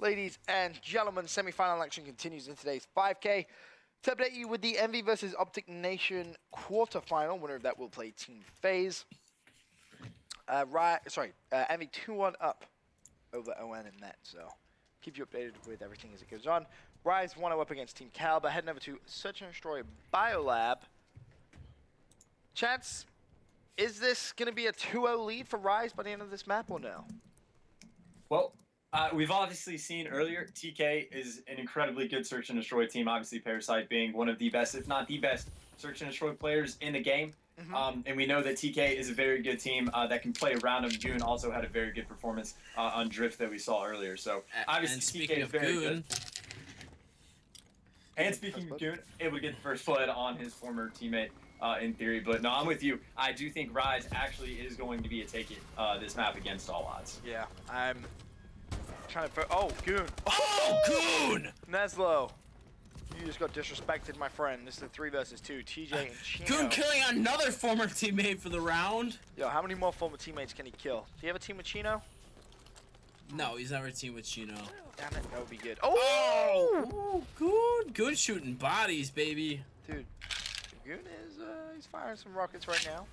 Ladies and gentlemen, semi-final action continues in today's 5K. To update you with the Envy versus Optic Nation quarterfinal, winner of that will play Team FaZe. Envy 2-1 up over ON and Net, so keep you updated with everything as it goes on. Rise 1-0 up against Team Kaliber, heading over to Search and Destroy Biolab. Chance, is this going to be a 2-0 lead for Rise by the end of this map or no? Well, we've obviously seen earlier, TK is an incredibly good Search and Destroy team. Obviously, Parasite being one of the best, if not the best, Search and Destroy players in the game. And we know that TK is a very good team that can play around him. Goon also had a very good performance on Drift that we saw earlier. So obviously, TK is very good. And speaking of Goon, able to get the first blood on his former teammate in theory. But no, I'm with you. I do think Rise actually is going to be a take it this map against all odds. Yeah, I'm trying to... Oh, Goon. Oh, Goon! Neslo, you just got disrespected, my friend. This is a 3 versus 2. TJ and Chino. Goon killing another former teammate for the round. Yo, how many more former teammates can he kill? Do you have a team with Chino? No, he's never a team with Chino. Damn it, that would be good. Oh! Oh, Goon! Goon shooting bodies, baby. Dude, Goon is he's firing some rockets right now.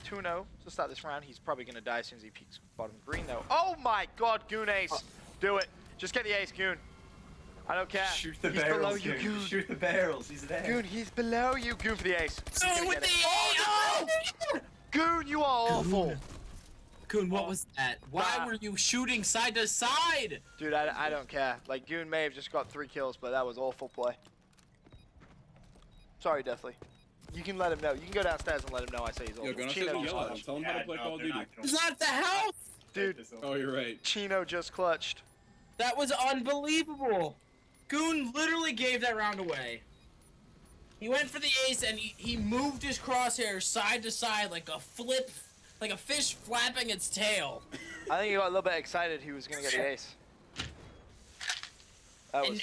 2-0 to start this round. He's probably going to die as soon as he peeks bottom green, though. Oh my god, Goon ace. Do it. Just get the ace, Goon. I don't care. Shoot the he's barrels, below you, Goon. Shoot the barrels. He's there. Goon, he's below you. Goon for the ace. Goon with the ace! Oh, Goon, you are awful. Goon, what was that? Why were you shooting side to side? Dude, I don't care. Like, Goon may have just got 3 kills, but that was awful play. Sorry, Deathly. You can let him know. You can go downstairs and let him know I say he's awful. Yo, go downstairs and yell at him. Tell him how to play Call of Duty. He's not at the house! Dude. Oh, you're right. Chino just clutched. That was unbelievable. Goon literally gave that round away. He went for the ace and he moved his crosshairs side to side like a flip, like a fish flapping its tail. I think he got a little bit excited he was going to get the ace. That was...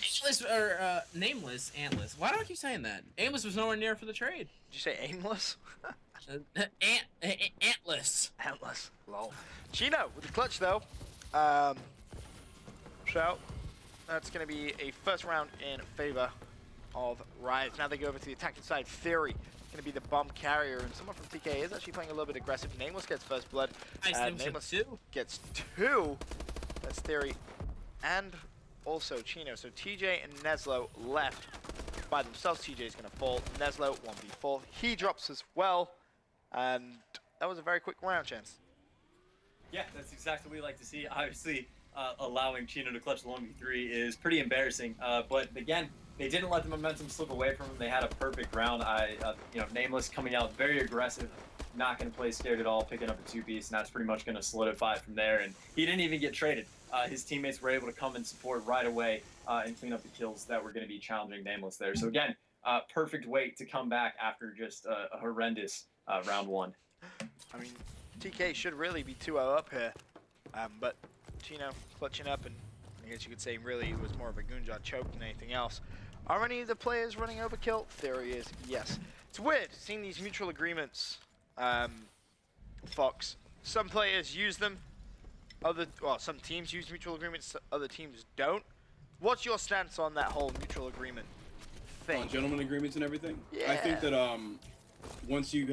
Nameless, Antless. Why do I keep saying that? Aimless was nowhere near for the trade. Did you say aimless? Antless. Antless. Lol. Chino with the clutch, though. Shout. That's going to be a first round in favor of Rise. Now they go over to the attacking side. Theory going to be the bomb carrier, and someone from TK is actually playing a little bit aggressive. Nameless gets first blood. Nameless gets 2. That's Theory and also Chino. So TJ and Neslo left by themselves. TJ is going to fall. Neslo 1v4. He drops as well, and that was a very quick round, Chance. Yeah, that's exactly what we like to see. Obviously, allowing Chino to clutch the 1v3 is pretty embarrassing. But again, they didn't let the momentum slip away from them. They had a perfect round. Nameless coming out very aggressive, not going to play scared at all, picking up a 2-piece, and that's pretty much going to solidify from there. And he didn't even get traded. His teammates were able to come and support right away and clean up the kills that were going to be challenging Nameless there. So again, perfect way to come back after just a horrendous round 1. I mean, TK should really be 2-0 up here, but Chino clutching up, and I guess you could say really it was more of a Goonjaw choke than anything else. Are any of the players running overkill? Theory is yes. It's weird seeing these mutual agreements, Fox. Some players use them, some teams use mutual agreements, other teams don't. What's your stance on that whole mutual agreement thing? On gentleman agreements and everything? Yeah. I think that once you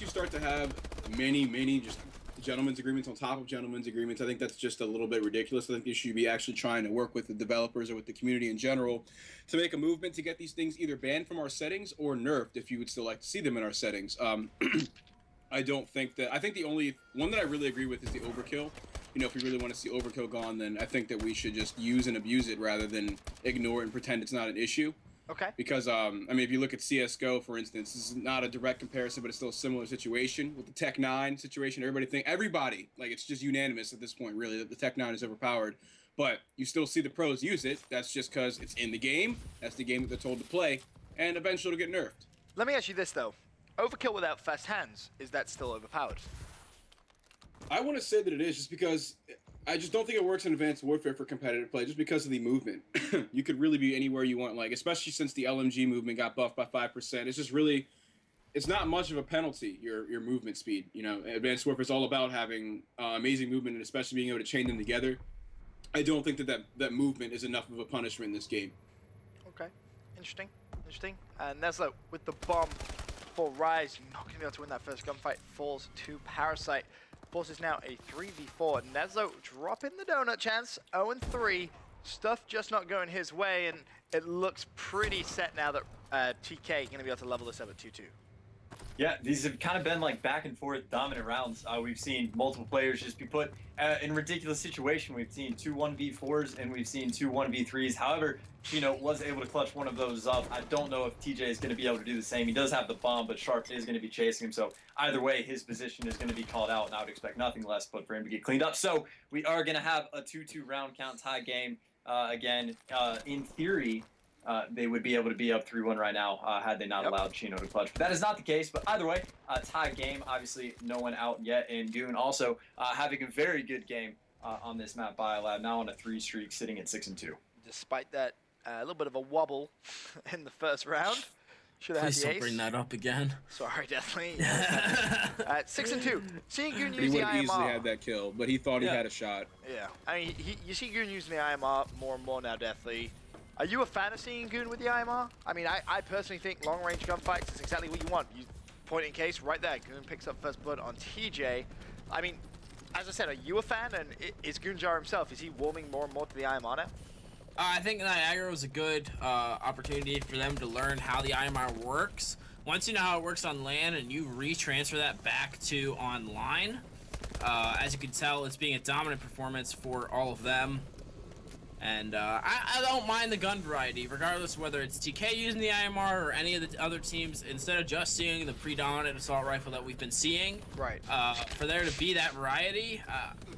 start to have many just gentlemen's agreements on top of gentlemen's agreements, I think that's just a little bit ridiculous. I think you should be actually trying to work with the developers or with the community in general to make a movement to get these things either banned from our settings or nerfed if you would still like to see them in our settings. I think the only one that I really agree with is the overkill. You know, if we really want to see overkill gone, then I think that we should just use and abuse it rather than ignore it and pretend it's not an issue. Okay. Because, I mean, if you look at CSGO, for instance, this is not a direct comparison, but it's still a similar situation with the Tech 9 situation. Everybody, like, it's just unanimous at this point, really, that the Tech 9 is overpowered. But you still see the pros use it. That's just because it's in the game. That's the game that they're told to play. And eventually it'll get nerfed. Let me ask you this, though. Overkill without fast hands, is that still overpowered? I want to say that it is, just because I just don't think it works in Advanced Warfare for competitive play, just because of the movement. You could really be anywhere you want, like, especially since the LMG movement got buffed by 5%. It's just really, it's not much of a penalty, your movement speed. You know, Advanced Warfare is all about having amazing movement and especially being able to chain them together. I don't think that movement is enough of a punishment in this game. Okay, interesting. And Neslo with the bomb for Rise, not going to be able to win that first gunfight, falls to Parasite. Forces now a 3v4. Neslo dropping the donut chance, 0-3. Stuff just not going his way, and it looks pretty set now that TK going to be able to level this up at 2-2. Yeah, these have kind of been like back and forth dominant rounds. We've seen multiple players just be put in a ridiculous situation. We've seen 2 1v4s and we've seen 2 1v3s. However, Chino was able to clutch one of those up. I don't know if TJ is going to be able to do the same. He does have the bomb, but Sharp is going to be chasing him. So either way, his position is going to be called out, and I would expect nothing less but for him to get cleaned up. So we are going to have a 2-2 round count tie game. Again, in theory, they would be able to be up 3-1 right now had they not allowed Chino to clutch. But that is not the case. But either way, tie game. Obviously, no one out yet. And Goon also having a very good game on this map. Biolab now on a 3 streak, sitting at 6-2. Despite that, a little bit of a wobble in the first round. Should have had Please the don't ace. bring that up again. Sorry, definitely. 6-2. Seeing Goon He use the would have easily IMR. had that kill, but he thought he had a shot. Yeah, I mean, you see Goon using the IMR more and more now, definitely. Are you a fan of seeing Goon with the IMR? I mean, I personally think long-range gunfights is exactly what you want. You point in case, right there, Goon picks up first blood on TJ. I mean, as I said, are you a fan? And is Goonjar himself, is he warming more and more to the IMR now? I think Niagara was a good opportunity for them to learn how the IMR works. Once you know how it works on LAN and you retransfer that back to online, as you can tell, it's being a dominant performance for all of them. And I don't mind the gun variety, regardless of whether it's TK using the IMR or any of the other teams. Instead of just seeing the predominant assault rifle that we've been seeing, right? For there to be that variety,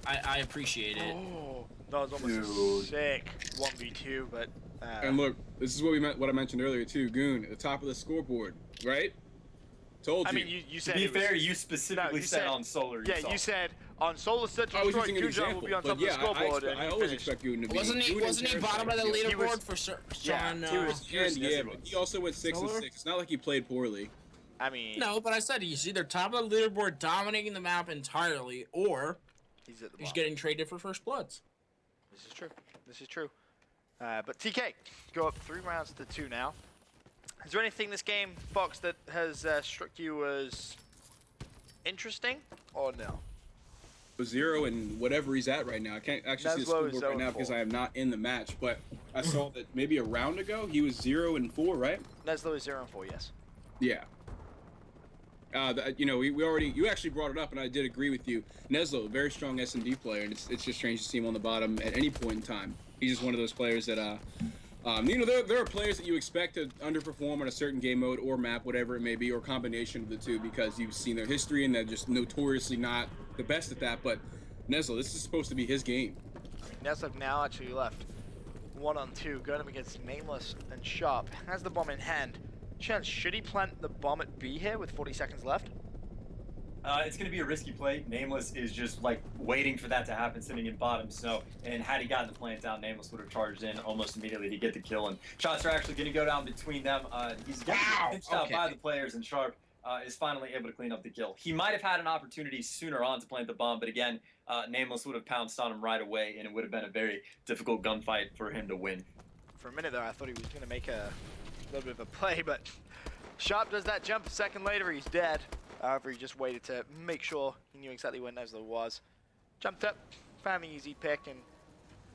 I appreciate it. Oh, that was almost a sick 1v2, but. And look, this is what I mentioned earlier too. Goon at the top of the scoreboard, right? Told you. I mean, you said. To be fair, you specifically said on Solar. Yeah, you said on Solar Search I was Destroy, using an Goonjar will example, be on top but of the yeah, scoreboard. I always expect Goon to be. Wasn't he bottom of the leaderboard for sure? Yeah, But he also went 6-6. It's not like he played poorly. I mean, no, but I said he's either top of the leaderboard, dominating the map entirely, or he's at the he's bottom. getting traded for first bloods. This is true. This is true. But TK go up 3 rounds to 2 now. Is there anything in this game, Fox, that has struck you as interesting, or no? 0 and whatever he's at right now. I can't actually see the Neslo is scoreboard right now 0-4. because I am not in the match. But I saw that maybe a round ago he was 0-4, right? Neslo is 0-4, yes. Yeah. You actually brought it up, and I did agree with you. Neslo, very strong S&D player, and it's just strange to see him on the bottom at any point in time. He's just one of those players that, there are players that you expect to underperform on a certain game mode or map, whatever it may be, or combination of the two, because you've seen their history and they're just notoriously not the best at that. But Neslo, this is supposed to be his game. Neslo now actually left 1-on-2, going up against Nameless and Sharp. Has the bomb in hand. Chance, should he plant the bomb at B here with 40 seconds left? It's going to be a risky play. Nameless is just like waiting for that to happen, sitting in bottom snow. And had he gotten the plant down, Nameless would have charged in almost immediately to get the kill. And shots are actually going to go down between them. He's getting pinched out by the players, and Sharp is finally able to clean up the kill. He might have had an opportunity sooner on to plant the bomb, but again, Nameless would have pounced on him right away, and it would have been a very difficult gunfight for him to win. For a minute there, I thought he was going to make a little bit of a play, but Sharp does that jump. A second later, he's dead. However, he just waited to make sure he knew exactly where Neslo was. Jumped up, found the easy pick, and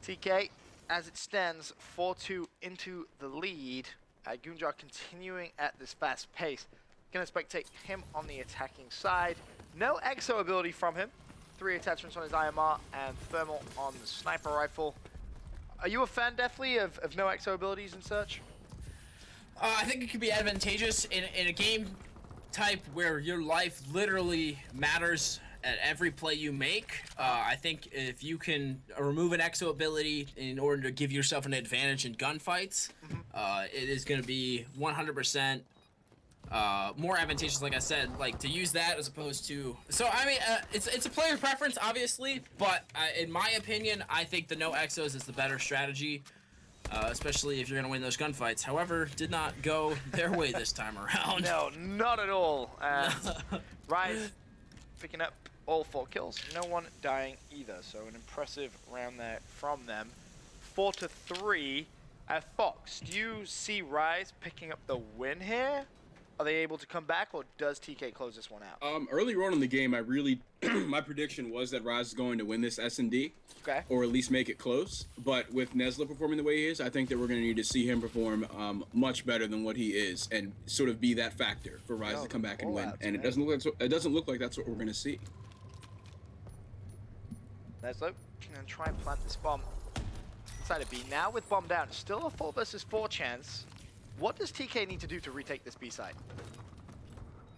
TK, as it stands, 4-2 into the lead. Goonjar continuing at this fast pace. Gonna spectate him on the attacking side. No exo ability from him. 3 attachments on his IMR and thermal on the sniper rifle. Are you a fan, Deathly, of no exo abilities and such? I think it could be advantageous in a game type where your life literally matters at every play you make. I think if you can remove an exo ability in order to give yourself an advantage in gunfights, it is going to be 100% more advantageous, like I said, like to use that as opposed to. So I mean, it's a player preference, obviously, but in my opinion, I think the no exos is the better strategy. Especially if you're going to win those gunfights. However, did not go their way this time around. No, not at all. And Rise picking up all 4 kills, no one dying either. So an impressive round there from them. 4-3. Fox, do you see Rise picking up the win here? Are they able to come back, or does TK close this one out? Earlier on in the game, I really, my prediction was that Rise is going to win this S&D. Okay. Or at least make it close. But with Nesla performing the way he is, I think that we're going to need to see him perform much better than what he is, and sort of be that factor for Rise to come back and win. And it doesn't look like that's what we're going to see. Neslo can try and plant this bomb inside of B. Now with bomb down, still a 4 versus 4 chance. What does TK need to do to retake this B side?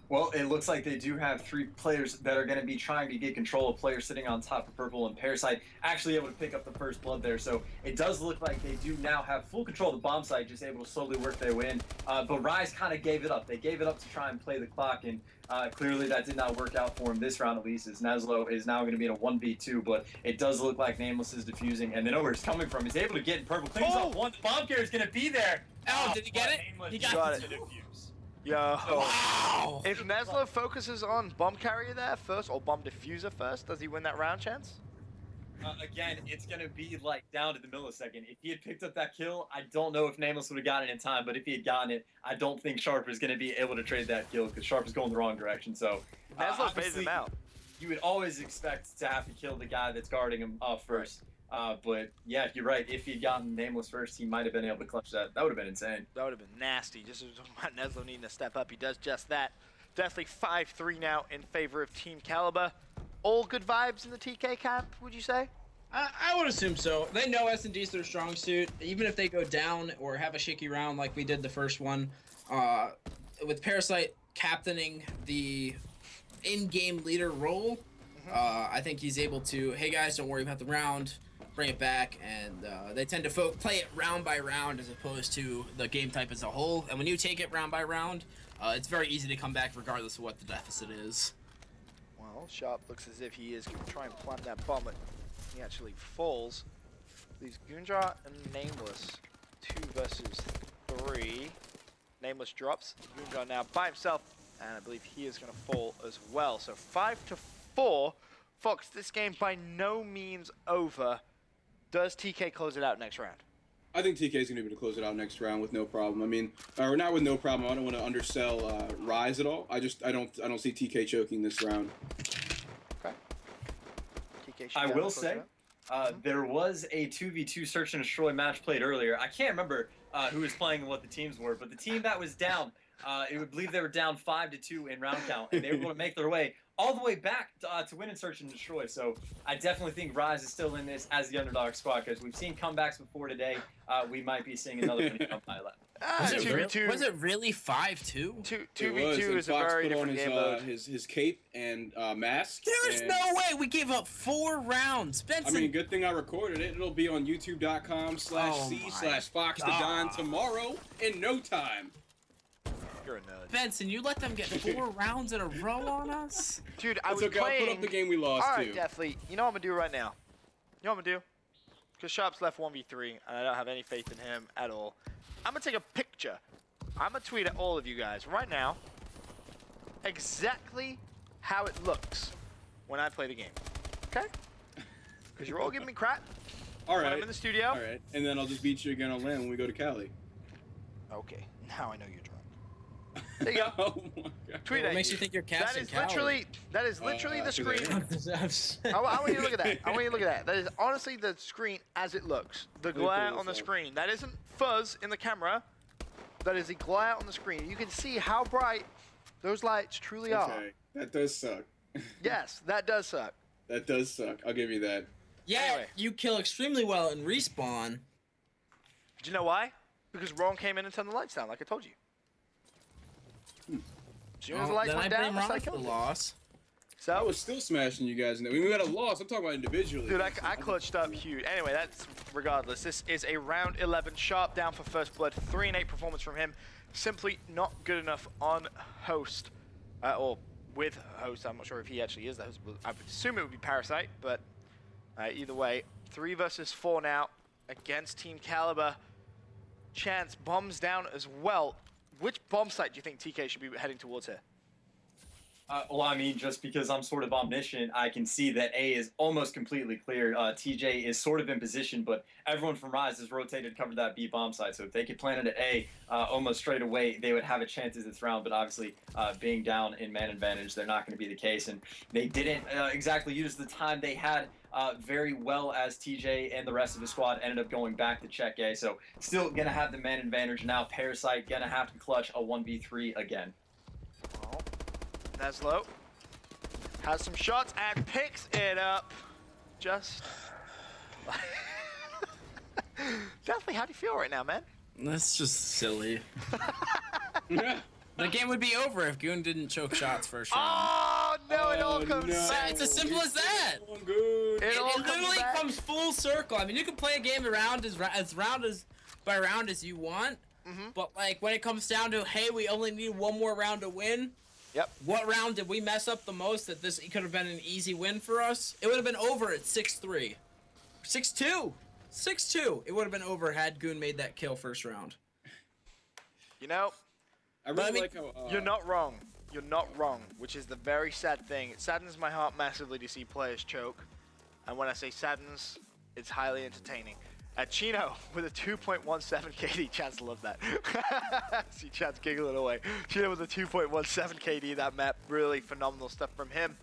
Well, it looks like they do have 3 players that are going to be trying to get control of players sitting on top of purple, and Parasite actually able to pick up the first blood there. So it does look like they do now have full control of the bomb site, just able to slowly work their way in. But Rise kind of gave it up. They gave it up to try and play the clock, and clearly that did not work out for him this round at least, as Neslo is now going to be in a 1v2, but it does look like Nameless is defusing, and they know where it's coming from. He's able to get in purple. Cleans up one. The bomb carrier is going to be there. Oh, did he get it? Nameless He got to it. defuse. Yo. Wow. If Neslo focuses on bomb carrier there first, or bomb diffuser first, does he win that round chance? Again, it's going to be like down to the millisecond. If he had picked up that kill, I don't know if Nameless would have gotten it in time, but if he had gotten it, I don't think Sharp is going to be able to trade that kill, because Sharp is going the wrong direction. So Neslo faded him out. You would always expect to have to kill the guy that's guarding him off first. But yeah, you're right. If he'd gotten Nameless first, he might have been able to clutch that. That would have been insane. That would have been nasty. Just as about Neslo needing to step up, he does just that. Definitely 5-3 now in favor of Team Kaliber. All good vibes in the TK camp, would you say? I would assume so. They know S&D's their strong suit. Even if they go down or have a shaky round like we did the first one, with Parasite captaining the in-game leader role, I think he's able to, hey guys, don't worry about the round, bring it back, and they tend to play it round by round as opposed to the game type as a whole. And when you take it round by round, it's very easy to come back regardless of what the deficit is. Well, Sharp looks as if he is going to try and plant that bomb, but he actually falls. Leaves Goonjar and Nameless 2 versus 3. Nameless drops. Goonjar now by himself, and I believe he is going to fall as well. So 5-4. Fox, this game by no means over. Does TK close it out next round? I think TK is going to be able to close it out next round with no problem. I mean, or not with no problem. I don't want to undersell Rise at all. I don't see TK choking this round. Okay. TK should I be able will to close it say, out. there was a 2v2 search and destroy match played earlier. I can't remember who was playing and what the teams were, but the team that was down, it would believe they were down 5-2 in round count, and they were going to make their way all the way back to win and search and destroy. So I definitely think Rise is still in this as the underdog squad, because we've seen comebacks before today. We might be seeing another one come by. Was it really 5-2? 2v2 is a very different game mode. His cape and mask. There's no way we gave up 4 rounds. Benson. I mean, good thing I recorded it. It'll be on youtube.com/c/FoxTheDon tomorrow in no time. You're a nerd. Benson, you let them get 4 rounds in a row on us? Dude, I It's was okay. playing... I'll put up the game we lost All right, to. definitely. You know what I'm going to do right now? You know what I'm going to do? Because Sharp's left 1v3, and I don't have any faith in him at all. I'm going to take a picture. I'm going to tweet at all of you guys right now exactly how it looks when I play the game. Okay? Because you're all giving me crap All when right. I'm in the studio. All right. And then I'll just beat you again on land when we go to Cali. Okay, now I know you're drunk. There you go. Oh my god. Tweet What at makes you think you're That casting is literally the screen. I want you to look at that. I want you to look at that. That is honestly the screen as it looks. The glare on the screen. That isn't fuzz in the camera. That is the glare on the screen. You can see how bright those lights truly are. Okay. That does suck. Yes, that does suck. That does suck. I'll give you that. Yeah, Anyway. you kill extremely well in respawn. Do you know why? Because Ron came in and turned the lights down, like I told you. As soon as the lights Then went I down, blame that's Ron how I for the killed it. loss. So, I was still smashing you guys. I mean, we had a loss. I'm talking about individually. dude, I clutched up huge. Anyway, that's regardless. This is a round 11. Sharp down for first blood. 3-8 performance from him. Simply not good enough on host. Or with host. I'm not sure if he actually is the host. I would assume it would be Parasite. But either way, 3 versus 4 now against Team Kaliber. Chance bombs down as well. Which bomb site do you think TK should be heading towards here? Well, I mean, just because I'm sort of omniscient, I can see that A is almost completely clear. TJ is sort of in position, but everyone from Rise has rotated, covered that B bomb side. So if they could plant it at A almost straight away, they would have a chance at this round. But obviously, being down in man advantage, they're not going to be the case. And they didn't exactly use the time they had very well, as TJ and the rest of the squad ended up going back to check A. So still going to have the man advantage now. Parasite going to have to clutch a 1v3 again. Oh, Neslo has some shots and picks it up. Just Definitely, how do you feel right now, man? That's just silly. Yeah. The game would be over if Goon didn't choke shots first round. Oh no, it all comes no. back. It's as simple as that. It all It comes literally back. comes full circle. I mean, you can play a game around as round as by round as you want, but like when it comes down to, hey, we only need one more round to win. Yep. What round did we mess up the most that this could have been an easy win for us? It would have been over at 6-3. 6-2. 6-2. It would have been over had Goon made that kill first round. You know, I really I mean, like how you're not wrong. You're not wrong, which is the very sad thing. It saddens my heart massively to see players choke. And when I say saddens, it's highly entertaining. Chino with a 2.17 KD. Chance love that. See Chance giggling away. Chino with a 2.17 KD that map. Really phenomenal stuff from him.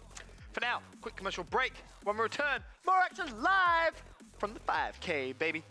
For now, quick commercial break. When we return, more action live from the 5K, baby.